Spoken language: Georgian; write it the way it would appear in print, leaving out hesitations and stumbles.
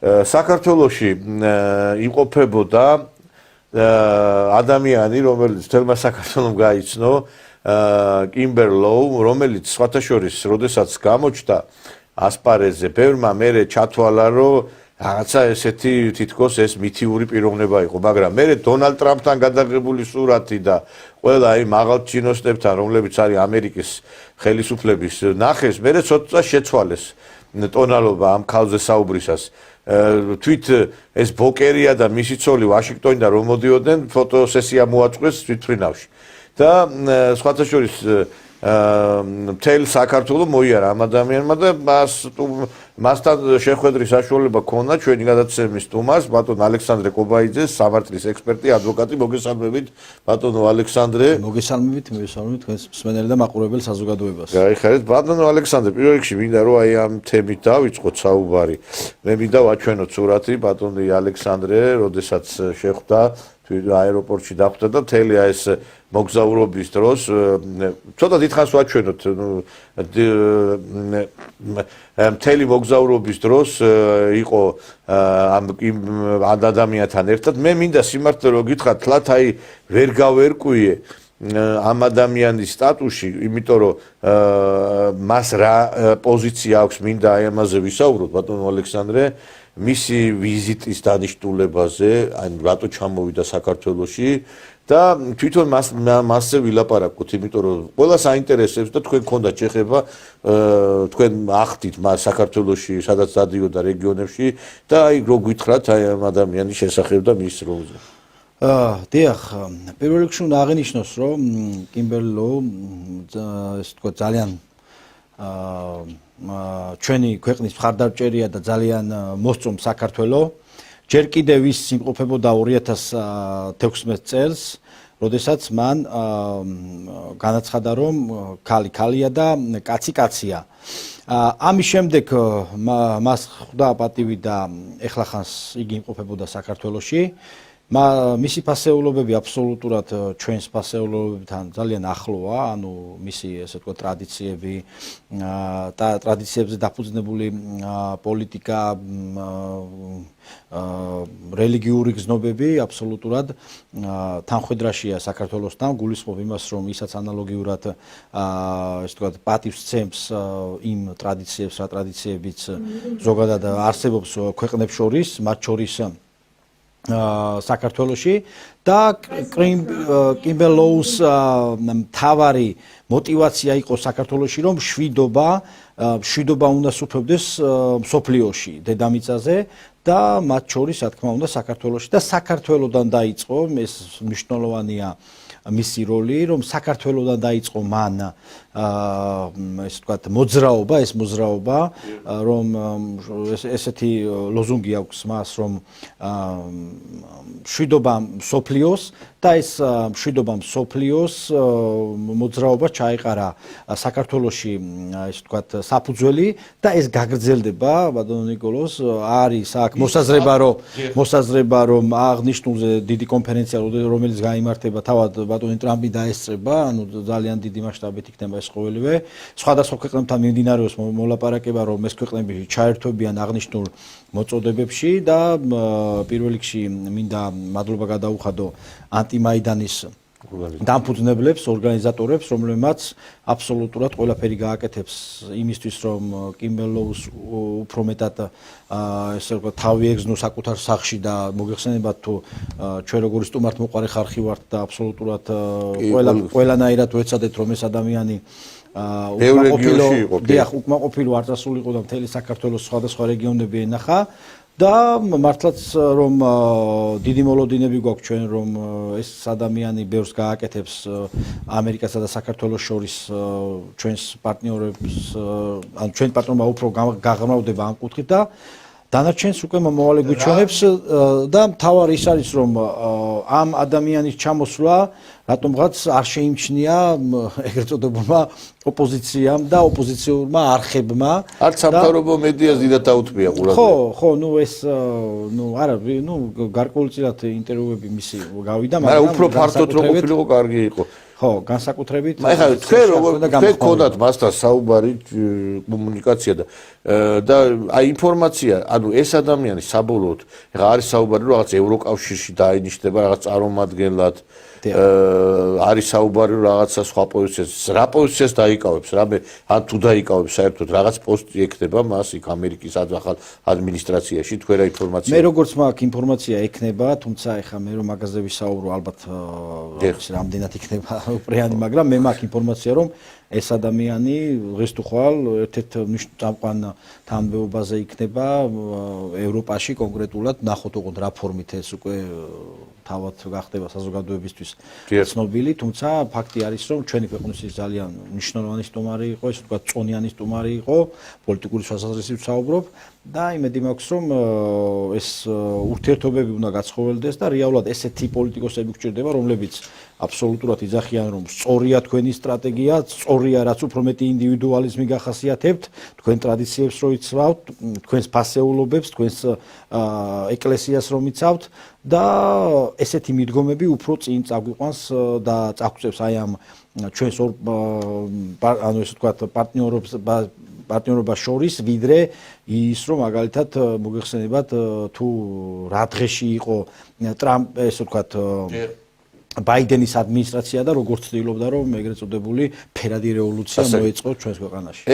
საქართველოში იმყოფებოდა ადამიანი, რომელიც თელმა საქართველოს გაიცნო, კიმბერლოუ, რომელიც სხვათა შორის, როდესაც გამოჩნდა ასპარეზზე, ბევრმა მერე ჩათვალა, რომ რაღაცა ესეთი თითქოს ეს მითიური პიროვნება იყო, მაგრამ მერე დონალდ ტრამპთან გადაღებული სურათი და ყველა აი მაღალ ჩინოსნებთან, რომლებიც არის ამერიკის ხელისუფლების ნახეს, მერე ცოტა შეცვალეს ტონალობა ამ ქალზე საუბრისას. თვით ეს ბოკერია და მისი ცოლი ვაშინგტონიდან რომ მოდიოდნენ, ფოტოსესია მოაწყვეს თვითმფრინავში. და სხვათა შორის მთელ საქართველოს მოიარა ამ ადამიანმა და მასთან შეხვედრის საშუალება ჰქონდა ჩვენი გადაცემის სტუმარს, ბატონ ალექსანდრე კობაიძე, სამართლის ექსპერტი, ადვოკატი. მოგესალმებით, ბატონო ალექსანდრე. მოგესალმებით თქვენს მსმენელი და მაყურებელ საზოგადოებას. გაიხარეთ, ბატონო ალექსანდრე, პირველ რიგში მინდა რომ აი ამ თემით დავიწყოთ საუბარი. მე მინდა ვაჩვენოთ სურათი ბატონი ალექსანდრე, როდესაც შეხვდა აეროპორტში დახვდა და მთელი ეს მოგზაურობის დროს ცოტა დიდხანს ვაჩვენოთ მთელი მოგზაურობის დროს იყო ამ ადამიანთან ერთად. მე მინდა სიმართლე რომ გითხრათ, თლათ აი ვერ გავერკვიე ამ ადამიანის სტატუსში, იმიტომ რომ მას რა პოზიცია აქვს, მინდა აი ამაზე ვისაუბროთ ბატონო ალექსანდრე. მისი ვიზიტის დანიშნულებაზე, აი რატო ჩამოვიდა საქართველოში და თვითონ მასზე ვილაპარაკოთ, იმიტომ რომ ყველა საინტერესებს და თქვენ გქონდათ შეხება, თქვენ ახდით მას საქართველოში, სადაც დადიოდა რეგიონებში და აი რო გითხრათ აი ამ ადამიანის შესახებ და მის როლზე. დიახ, პირველ რიგში უნდა აღინიშნოს, რომ კიმბერლოუ ესე თქვა ძალიან ჩვენი ქვეყნის მხარდამჭერია და ძალიან მოსწონს საქართველო. ჯერ კიდევ ის იმყოფებოდა 2016 წელს, როდესაც მან განაცხადა, რომ ქალი ქალია და კაცი კაცია. ამის შემდეგ მას ხვდა პატივი და ეხლახანს იგი იმყოფებოდა საქართველოში. მისი ფასეულობები აბსოლუტურად ჩვენს ფასეულობებთან ძალიან ახლოა, ანუ მისი ესე ვთქვათ ტრადიციები და ტრადიციებზე დაფუძნებული პოლიტიკა, რელიგიური გზნობები აბსოლუტურად თანხვედრაშია საქართველოსთან. გულისხმობ იმას, რომ ისაც ანალოგიურად ესე ვთქვათ პატივს სცემს იმ ტრადიციებს, რა ტრადიციებიც ზოგადად არსებობს ქვეყნებს შორის, მათ შორის საქართველოში და კიმბერლოუს მთავარი мотивация იყო საქართველოში, რომ შვიდობა უნდა სუფევდეს მსოფლიოში დედამიწაზე და მათ შორის, რა თქმა უნდა, საქართველოში და საქართველოდან დაიწყო, ეს მნიშვნელოვანია მისი როლი, რომ საქართველოდან დაიწყო მან ესე ვთქვათ მოძრაობა, ეს მოძრაობა, რომ ესეთი ლოზუნგი აქვს მას, რომ შვიდობა მსოფლიოს და ეს შვიდობა მსოფლიოს მოძრაობა ჩაეყარა საქართველოში, ესე ვთქვათ საფუძველი და ეს გაგრძელდება, ბატონო ნიკოლოზ, არის აქ მოსაზრება, რომ აღნიშნულზე დიდი კონფერენცია, რომელიც გაიმართება თავად ბატონი ტრამპი დაესწრება, ანუ ძალიან დიდი მასშტაბით იქნება ეს ყოველივე. სხვადასხვა ქვეყნებთან მიმდინარეობს მოლაპარაკება, რომ ეს ქვეყნები ჩაერთვებიან აღნიშნულ მოწოდებებში და პირველ რიგში მინდა მადლობა გადაუხადო ანტიმაიდანის დამფუძნებლებს, ორგანიზატორებს, რომლებმაც აბსოლუტურად ყველაფერი გააკეთებს იმისთვის, რომ კიმბერლოუს უფრო მეტად ესე ვთქვათ თავი ეგზნო საკუთარ სახლში და მოგეხსენებათ თუ ჩვენ როგორი სტუმართმოყვარე ხალხი ვართ და აბსოლუტურად ყველანაირად ვეცადეთ, რომ ეს ადამიანი უკმაყოფილო არ წასულიყო და მთელი საქართველოს სხვადასხვა რეგიონები ენახა. და მართლაც რომ დიდი მოლოდინები გვაქვს ჩვენ, რომ ეს ადამიანი ბევრს გააკეთებს ამერიკასა და საქართველოს შორის ჩვენს პარტნიორებს, ან ჩვენ პარტნიორმა უფრო გაღრმავდება ამ კუთხით და დანარჩენს უკვე მომავალი გვიჩვენებს და მთავარი ის არის, რომ ამ ადამიანის ჩამოსვლა რატომღაც არ შეიმჩნია ეგრეთ წოდებულმა ოპოზიციამ და ოპოზიციურმა არხებმა. არც სამთავრობო მედიას დიდად აუთმია ყურადღება. ხო, ეს არა, გარკვეულწილად ინტერვიუები მისი გავიდა, მაგრამ უფრო ფართოდ რო ყოფილიყო, კარგი იყო. ხო, განსაკუთრებით ეხლა თქვენ გქონდათ მასთან საუბარი კომუნიკაცია და აი ინფორმაცია, ანუ ეს ადამიანი საბოლოოდ ეხლა არის საუბარი რომ რაღაც ევროკავშირში დაინიშნება რაღაც წარმომადგენლად არის საუბარი რომ რაღაცა სხვა პოზიციას რა პოზიციას დაიკავებს რამე ან თუ დაიკავებს საერთოდ რაღაც პოსტი ექნება მას იქ ამერიკის ახალ ადმინისტრაციაში თქვენ რა ინფორმაცია მე როგორც მაქვს ინფორმაცია ექნება თუმცა ეხლა მე რომ მაგაზე ვისაუბრო ალბათ რამდენად იქნება პრიანი მაგრამ მე მაქვს ინფორმაცია რომ ეს ადამიანი დღეს თუ ხვალ ერთ-ერთ წამყვან თანამდებობაზე იქნება ევროპაში კონკრეტულად ნახოთ ოღონდ რა ფორმით ეს უკვე თავად გახდება საზოგადოებისთვის ცნობილი, თუმცა ფაქტი არის, რომ ჩვენი ქვეყნისთვის ძალიან მნიშვნელოვანი სტუმარი იყო, ესე ვთქვათ, წონიანი სტუმარი იყო, პოლიტიკური თვალსაზრისით ვსაუბრობ და იმედი მაქვს, რომ ეს ურთიერთობები უნდა გაცხოველდეს და რეალურად ესეთი პოლიტიკოსები გვჭირდება, რომლებიც აბსოლუტურად იძახიან, რომ სწორია თქვენი სტრატეგია, სწორია რაც უფრო მეტი ინდივიდუალიზმი გახასიათებთ, თქვენ ტრადიციებს რო იცავთ, თქვენს ფასეულობებს, თქვენს ეკლესიას რომ იცავთ და ესეთი მიდგომები უფრო წინ წაგვიყვანს და წაგწევს აი ამ ჩვენს ანუ ესე ვთქვათ პარტნიორობას შორის ვიდრე ის რომ მაგალითად მოგეხსენებათ თუ რა დღეში იყო ტრამპ ესე ვთქვათ ბაიდენის ადმინისტრაცია და როგორც ცდილობდა რომ ეგრეთ წოდებული ფერადი რევოლუცია მოეწყო ჩვენს ქვეყანაში